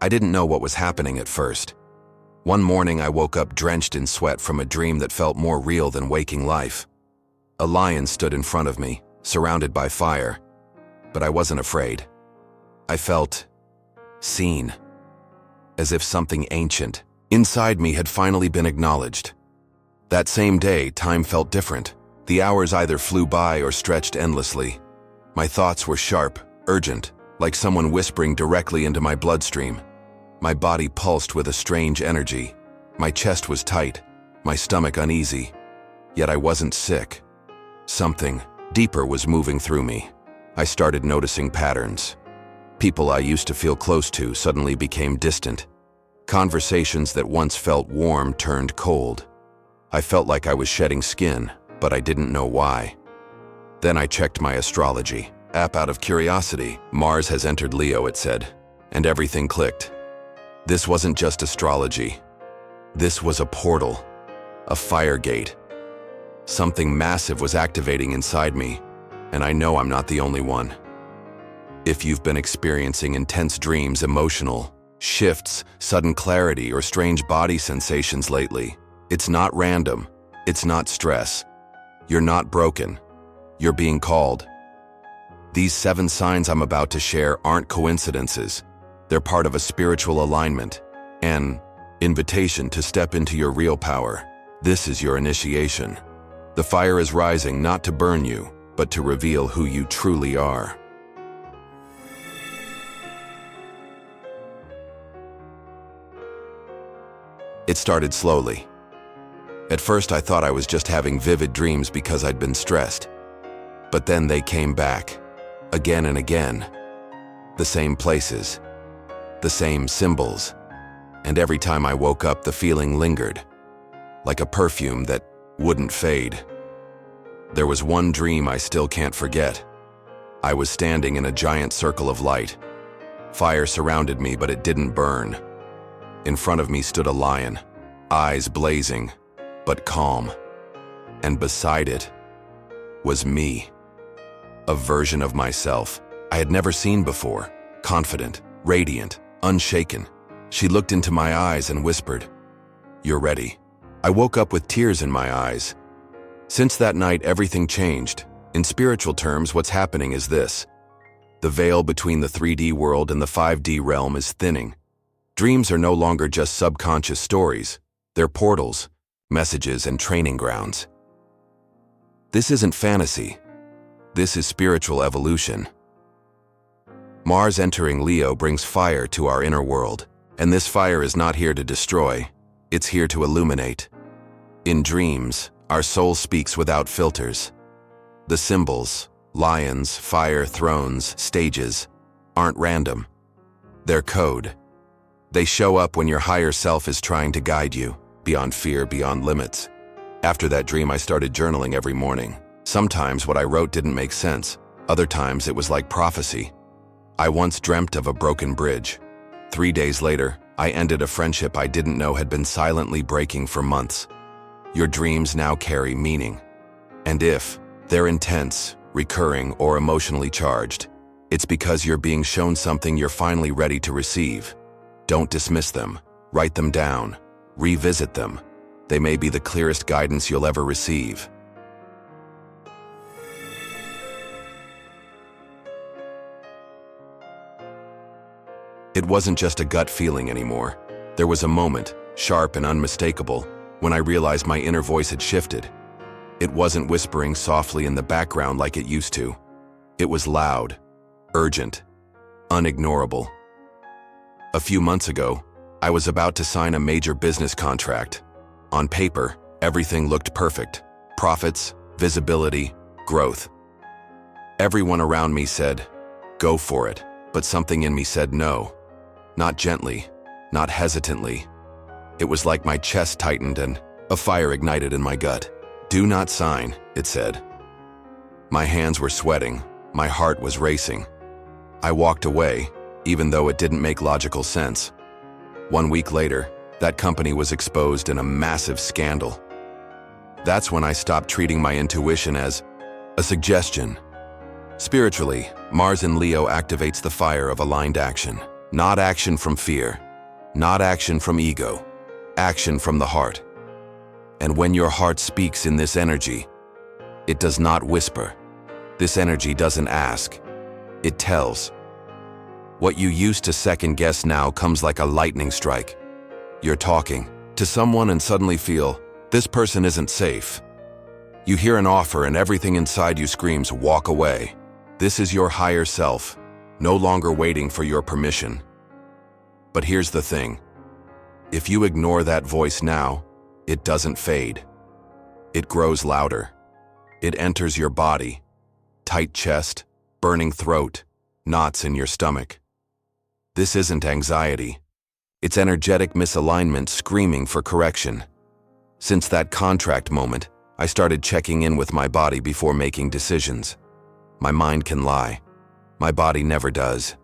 I didn't know what was happening at first. One morning I woke up drenched in sweat from a dream that felt more real than waking life. A lion stood in front of me, surrounded by fire, but I wasn't afraid. I felt seen, as if something ancient inside me had finally been acknowledged. That same day, time felt different. The hours either flew by or stretched endlessly. My thoughts were sharp, urgent, like someone whispering directly into my bloodstream. My body pulsed with a strange energy. My chest was tight, my stomach uneasy. Yet I wasn't sick. Something deeper was moving through me. I started noticing patterns. People I used to feel close to suddenly became distant. Conversations that once felt warm turned cold. I felt like I was shedding skin, but I didn't know why. Then I checked my astrology app out of curiosity. Mars has entered Leo, it said, and everything clicked. This wasn't just astrology. This was a portal, a fire gate. Something massive was activating inside me, and I know I'm not the only one. If you've been experiencing intense dreams, emotional shifts, sudden clarity, or strange body sensations lately, it's not random. It's not stress. You're not broken. You're being called. These 7 signs I'm about to share aren't coincidences. They're part of a spiritual alignment, an invitation to step into your real power. This is your initiation. The fire is rising not to burn you, but to reveal who you truly are. It started slowly. At first I thought I was just having vivid dreams because I'd been stressed. But then they came back, again and again. The same places, the same symbols, and every time I woke up the feeling lingered, like a perfume that wouldn't fade. There was one dream I still can't forget. I was standing in a giant circle of light. Fire surrounded me, but it didn't burn. In front of me stood a lion, eyes blazing, but calm. And beside it was me, a version of myself I had never seen before, confident, radiant, unshaken. She looked into my eyes and whispered, "You're ready." I woke up with tears in my eyes. Since that night, everything changed. In spiritual terms, what's happening is this. The veil between the 3D world and the 5D realm is thinning. Dreams are no longer just subconscious stories. They're portals, messages, and training grounds. This isn't fantasy. This is spiritual evolution. Mars entering Leo brings fire to our inner world, and this fire is not here to destroy. It's here to illuminate. In dreams, our soul speaks without filters. The symbols, lions, fire, thrones, stages, aren't random. They're code. They show up when your higher self is trying to guide you, beyond fear, beyond limits. After that dream, I started journaling every morning. Sometimes what I wrote didn't make sense. Other times it was like prophecy. I once dreamt of a broken bridge. 3 days later, I ended a friendship I didn't know had been silently breaking for months. Your dreams now carry meaning. And if they're intense, recurring, or emotionally charged, it's because you're being shown something you're finally ready to receive. Don't dismiss them. Write them down. Revisit them. They may be the clearest guidance you'll ever receive. It wasn't just a gut feeling anymore. There was a moment, sharp and unmistakable, when I realized my inner voice had shifted. It wasn't whispering softly in the background like it used to. It was loud, urgent, unignorable. A few months ago, I was about to sign a major business contract. On paper, everything looked perfect. Profits, visibility, growth. Everyone around me said, "Go for it," but something in me said no. Not gently, not hesitantly. It was like my chest tightened and a fire ignited in my gut. "Do not sign," it said. My hands were sweating, my heart was racing. I walked away, even though it didn't make logical sense. 1 week later, that company was exposed in a massive scandal. That's when I stopped treating my intuition as a suggestion. Spiritually, Mars in Leo activates the fire of aligned action. Not action from fear, not action from ego, action from the heart. And when your heart speaks in this energy, it does not whisper. This energy doesn't ask, it tells. What you used to second guess now comes like a lightning strike. You're talking to someone and suddenly feel, this person isn't safe. You hear an offer and everything inside you screams, walk away. This is your higher self, no longer waiting for your permission. But here's the thing. If you ignore that voice now, it doesn't fade. It grows louder. It enters your body. Tight chest, burning throat, knots in your stomach. This isn't anxiety. It's energetic misalignment screaming for correction. Since that contract moment, I started checking in with my body before making decisions. My mind can lie. My body never does.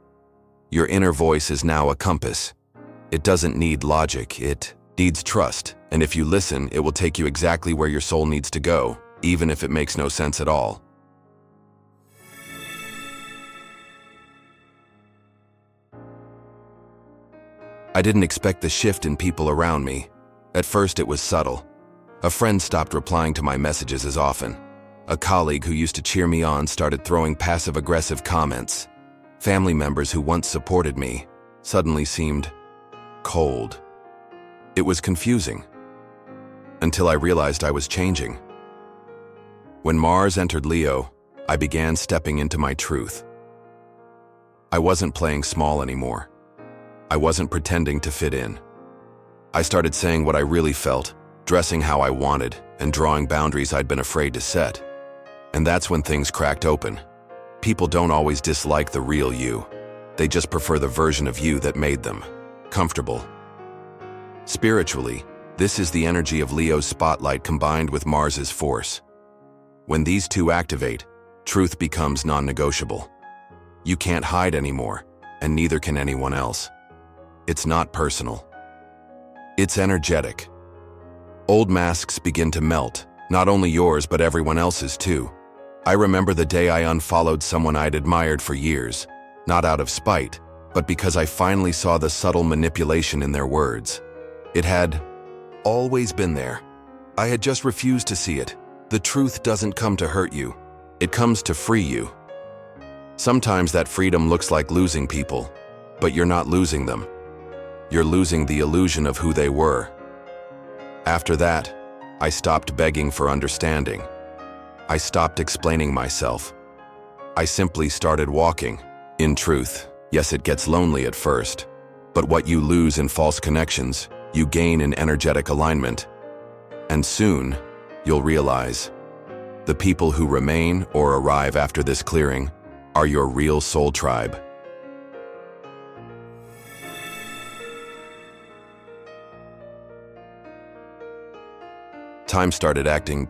Your inner voice is now a compass. It doesn't need logic, it needs trust. And if you listen, it will take you exactly where your soul needs to go, even if it makes no sense at all. I didn't expect the shift in people around me. At first it was subtle. A friend stopped replying to my messages as often. A colleague who used to cheer me on started throwing passive-aggressive comments. Family members who once supported me suddenly seemed cold. It was confusing, until I realized I was changing. When Mars entered Leo, I began stepping into my truth. I wasn't playing small anymore. I wasn't pretending to fit in. I started saying what I really felt, dressing how I wanted, and drawing boundaries I'd been afraid to set. And that's when things cracked open. People don't always dislike the real you. They just prefer the version of you that made them comfortable. Spiritually, this is the energy of Leo's spotlight combined with Mars's force. When these two activate, truth becomes non-negotiable. You can't hide anymore, and neither can anyone else. It's not personal. It's energetic. Old masks begin to melt, not only yours but everyone else's too. I remember the day I unfollowed someone I'd admired for years, not out of spite, but because I finally saw the subtle manipulation in their words. It had always been there. I had just refused to see it. The truth doesn't come to hurt you. It comes to free you. Sometimes that freedom looks like losing people, but you're not losing them. You're losing the illusion of who they were. After that, I stopped begging for understanding. I stopped explaining myself. I simply started walking. In truth, yes, it gets lonely at first, but what you lose in false connections, you gain in energetic alignment. And soon, you'll realize the people who remain or arrive after this clearing are your real soul tribe. Time started acting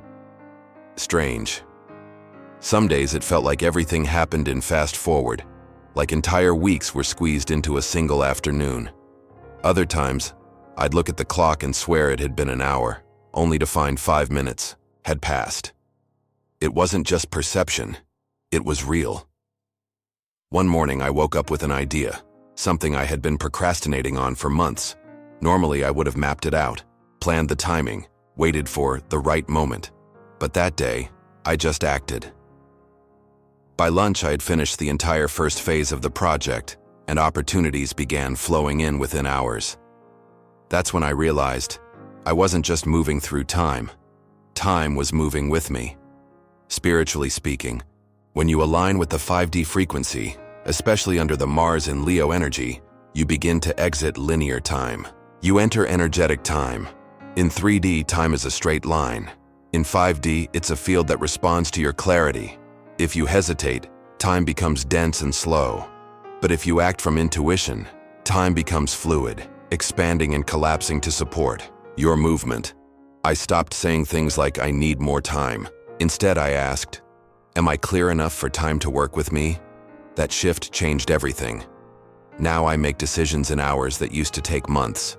strange. Some days it felt like everything happened in fast forward, like entire weeks were squeezed into a single afternoon. Other times, I'd look at the clock and swear it had been an hour, only to find 5 minutes had passed. It wasn't just perception, it was real. One morning I woke up with an idea, something I had been procrastinating on for months. Normally I would have mapped it out, planned the timing, waited for the right moment. But that day, I just acted. By lunch, I had finished the entire first phase of the project, and opportunities began flowing in within hours. That's when I realized I wasn't just moving through time. Time was moving with me. Spiritually speaking, when you align with the 5D frequency, especially under the Mars and Leo energy, you begin to exit linear time. You enter energetic time. In 3D, time is a straight line. In 5D, it's a field that responds to your clarity. If you hesitate, time becomes dense and slow. But if you act from intuition, time becomes fluid, expanding and collapsing to support your movement. I stopped saying things like, I need more time. Instead, I asked, am I clear enough for time to work with me? That shift changed everything. Now I make decisions in hours that used to take months.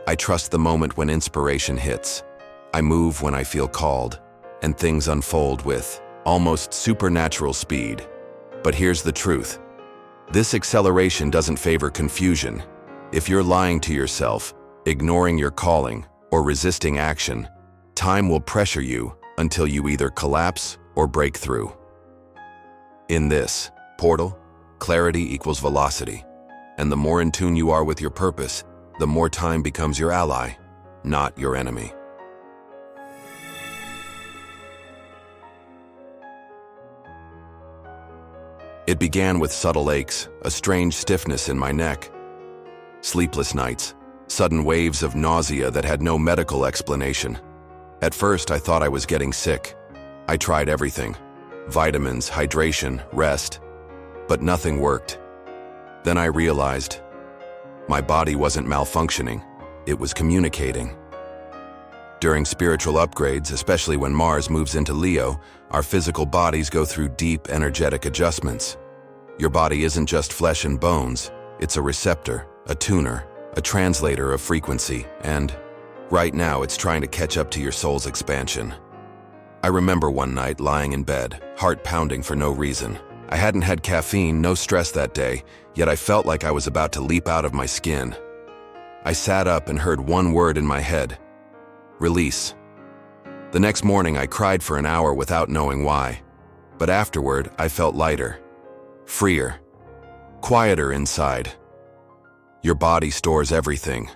I trust the moment when inspiration hits. I move when I feel called, and things unfold with almost supernatural speed. But here's the truth. This acceleration doesn't favor confusion. If you're lying to yourself, ignoring your calling, or resisting action, time will pressure you until you either collapse or break through. In this portal, clarity equals velocity, and the more in tune you are with your purpose, the more time becomes your ally, not your enemy. It began with subtle aches, a strange stiffness in my neck, sleepless nights, sudden waves of nausea that had no medical explanation. At first, I thought I was getting sick. I tried everything: vitamins, hydration, rest, but nothing worked. Then I realized my body wasn't malfunctioning, it was communicating. During spiritual upgrades, especially when Mars moves into Leo, our physical bodies go through deep, energetic adjustments. Your body isn't just flesh and bones, it's a receptor, a tuner, a translator of frequency, and right now it's trying to catch up to your soul's expansion. I remember one night lying in bed, heart pounding for no reason. I hadn't had caffeine, no stress that day, yet I felt like I was about to leap out of my skin. I sat up and heard one word in my head: release. The next morning I cried for an hour without knowing why, but afterward I felt lighter, freer, quieter inside. Your body stores everything: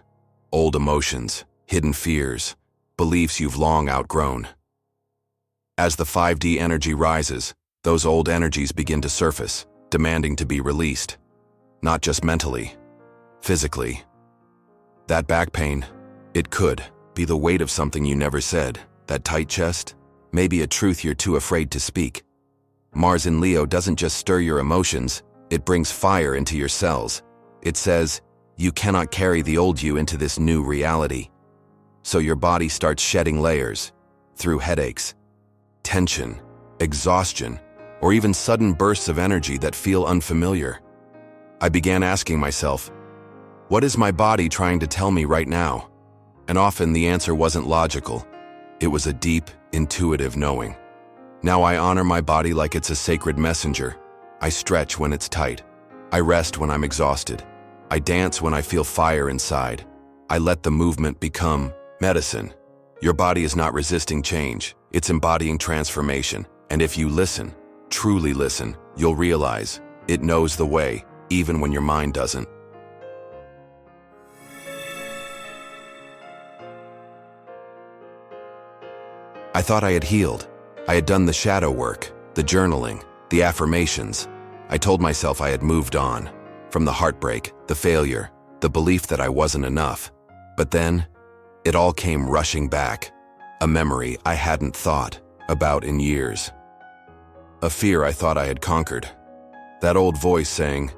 old emotions, hidden fears, beliefs you've long outgrown. As the 5D energy rises, those old energies begin to surface, demanding to be released. Not just mentally, physically. That back pain, it could be the weight of something you never said. That tight chest, maybe a truth you're too afraid to speak. Mars in Leo doesn't just stir your emotions, it brings fire into your cells. It says, you cannot carry the old you into this new reality. So your body starts shedding layers, through headaches, tension, exhaustion, or even sudden bursts of energy that feel unfamiliar. I began asking myself, what is my body trying to tell me right now? And often the answer wasn't logical. It was a deep, intuitive knowing. Now I honor my body like it's a sacred messenger. I stretch when it's tight. I rest when I'm exhausted. I dance when I feel fire inside. I let the movement become medicine. Your body is not resisting change. It's embodying transformation. And if you listen, truly listen, you'll realize it knows the way, even when your mind doesn't. I thought I had healed. I had done the shadow work, the journaling, the affirmations. I told myself I had moved on from the heartbreak, the failure, the belief that I wasn't enough. But then, it all came rushing back. A memory I hadn't thought about in years. A fear I thought I had conquered. That old voice saying,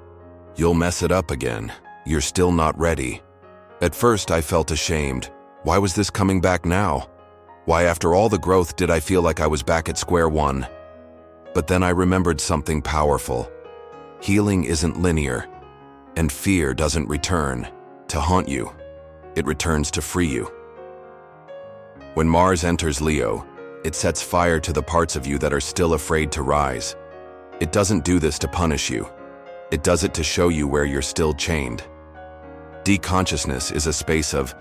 "You'll mess it up again. You're still not ready." At first I felt ashamed. Why was this coming back now? Why, after all the growth, did I feel like I was back at square one? But then I remembered something powerful. Healing isn't linear, and fear doesn't return to haunt you. It returns to free you. When Mars enters Leo, it sets fire to the parts of you that are still afraid to rise. It doesn't do this to punish you. It does it to show you where you're still chained. Deconsciousness is a space of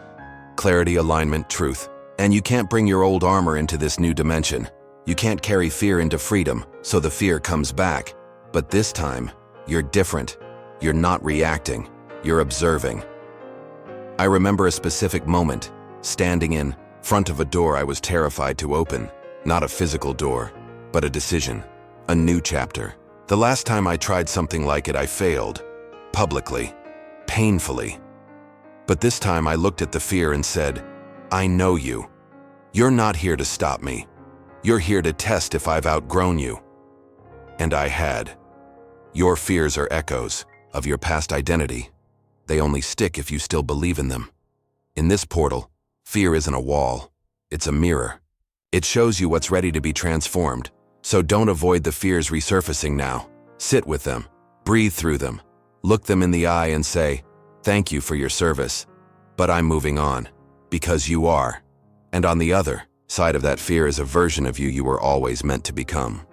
clarity, alignment, truth. And you can't bring your old armor into this new dimension. You can't carry fear into freedom, so the fear comes back. But this time, you're different. You're not reacting, you're observing. I remember a specific moment, standing in front of a door I was terrified to open. Not a physical door, but a decision, a new chapter. The last time I tried something like it, I failed, publicly, painfully. But this time I looked at the fear and said, I know you. You're not here to stop me. You're here to test if I've outgrown you. And I had. Your fears are echoes of your past identity. They only stick if you still believe in them. In this portal, fear isn't a wall. It's a mirror. It shows you what's ready to be transformed. So don't avoid the fears resurfacing now. Sit with them. Breathe through them. Look them in the eye and say, thank you for your service, but I'm moving on. Because you are. And on the other side of that fear is a version of you you were always meant to become.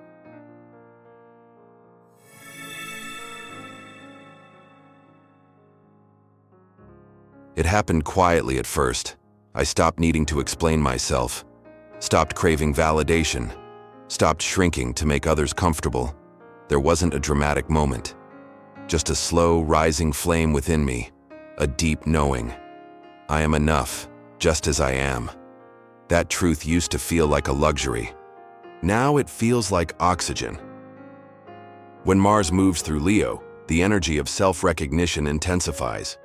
It happened quietly at first. I stopped needing to explain myself, stopped craving validation, stopped shrinking to make others comfortable. There wasn't a dramatic moment, just a slow, rising flame within me, a deep knowing. I am enough, just as I am. That truth used to feel like a luxury. Now it feels like oxygen. When Mars moves through Leo, the energy of self-recognition intensifies.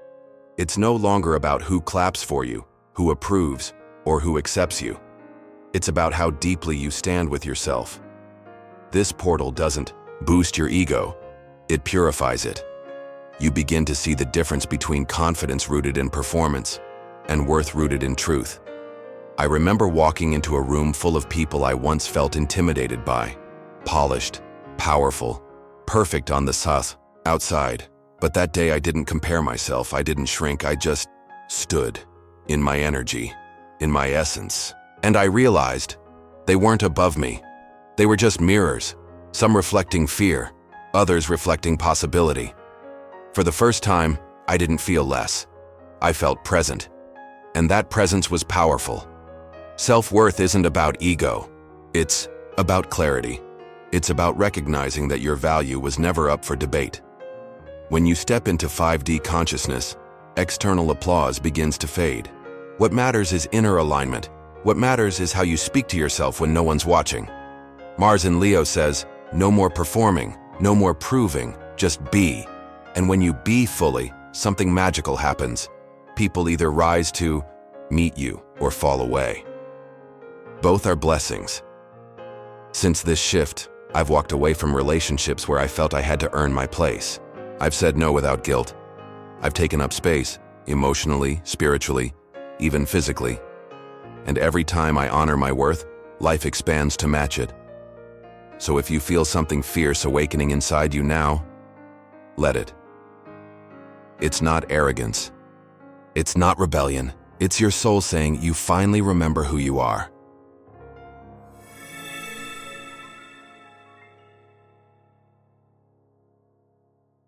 It's no longer about who claps for you, who approves, or who accepts you. It's about how deeply you stand with yourself. This portal doesn't boost your ego, it purifies it. You begin to see the difference between confidence rooted in performance and worth rooted in truth. I remember walking into a room full of people I once felt intimidated by. Polished, powerful, perfect on the outside. But that day I didn't compare myself, I didn't shrink, I just stood in my energy, in my essence. And I realized they weren't above me. They were just mirrors, some reflecting fear, others reflecting possibility. For the first time, I didn't feel less. I felt present. And that presence was powerful. Self-worth isn't about ego. It's about clarity. It's about recognizing that your value was never up for debate. When you step into 5D consciousness, external applause begins to fade. What matters is inner alignment. What matters is how you speak to yourself when no one's watching. Mars in Leo says, no more performing, no more proving, just be. And when you be fully, something magical happens. People either rise to meet you or fall away. Both are blessings. Since this shift, I've walked away from relationships where I felt I had to earn my place. I've said no without guilt. I've taken up space, emotionally, spiritually, even physically. And every time I honor my worth, life expands to match it. So if you feel something fierce awakening inside you now, let it. It's not arrogance. It's not rebellion. It's your soul saying you finally remember who you are.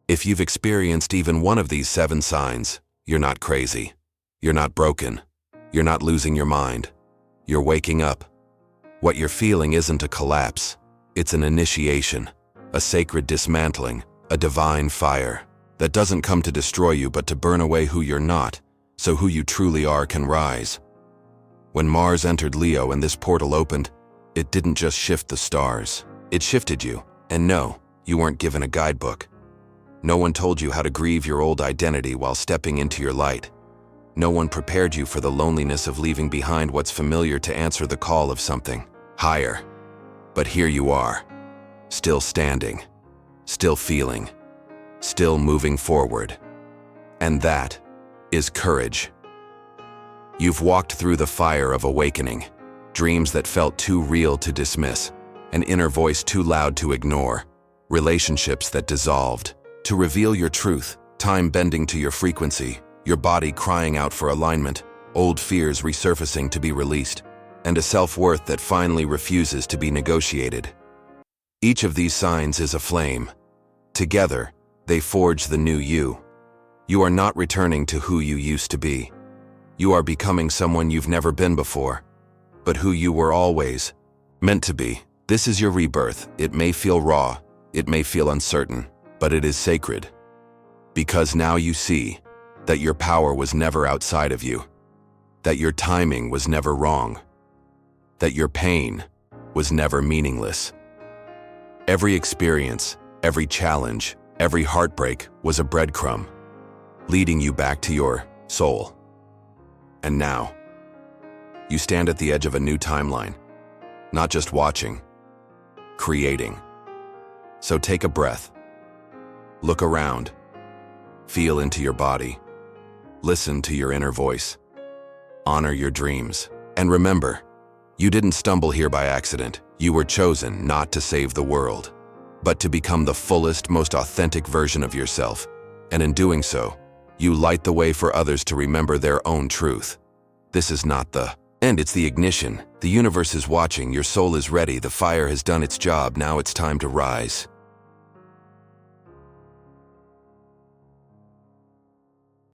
If you've experienced even one of these 7 signs, you're not crazy. You're not broken. You're not losing your mind. You're waking up. What you're feeling isn't a collapse. It's an initiation, a sacred dismantling, a divine fire that doesn't come to destroy you but to burn away who you're not, so who you truly are can rise. When Mars entered Leo and this portal opened, it didn't just shift the stars. It shifted you. And no, you weren't given a guidebook. No one told you how to grieve your old identity while stepping into your light. No one prepared you for the loneliness of leaving behind what's familiar to answer the call of something higher. But here you are, still standing, still feeling, still moving forward. And that is courage. You've walked through the fire of awakening, dreams that felt too real to dismiss, an inner voice too loud to ignore, relationships that dissolved, to reveal your truth, time bending to your frequency, your body crying out for alignment, old fears resurfacing to be released, and a self-worth that finally refuses to be negotiated. Each of these signs is a flame. Together, they forge the new you. You are not returning to who you used to be. You are becoming someone you've never been before, but who you were always meant to be. This is your rebirth. It may feel raw, it may feel uncertain, but it is sacred. Because now you see that your power was never outside of you, that your timing was never wrong, that your pain was never meaningless. Every experience, every challenge, every heartbreak was a breadcrumb, leading you back to your soul. And now, you stand at the edge of a new timeline, not just watching, creating. So take a breath. Look around. Feel into your body. Listen to your inner voice. Honor your dreams. And remember, you didn't stumble here by accident. You were chosen not to save the world, but to become the fullest, most authentic version of yourself. And in doing so, you light the way for others to remember their own truth. This is not the end, it's the ignition. The universe is watching, your soul is ready, the fire has done its job, now it's time to rise.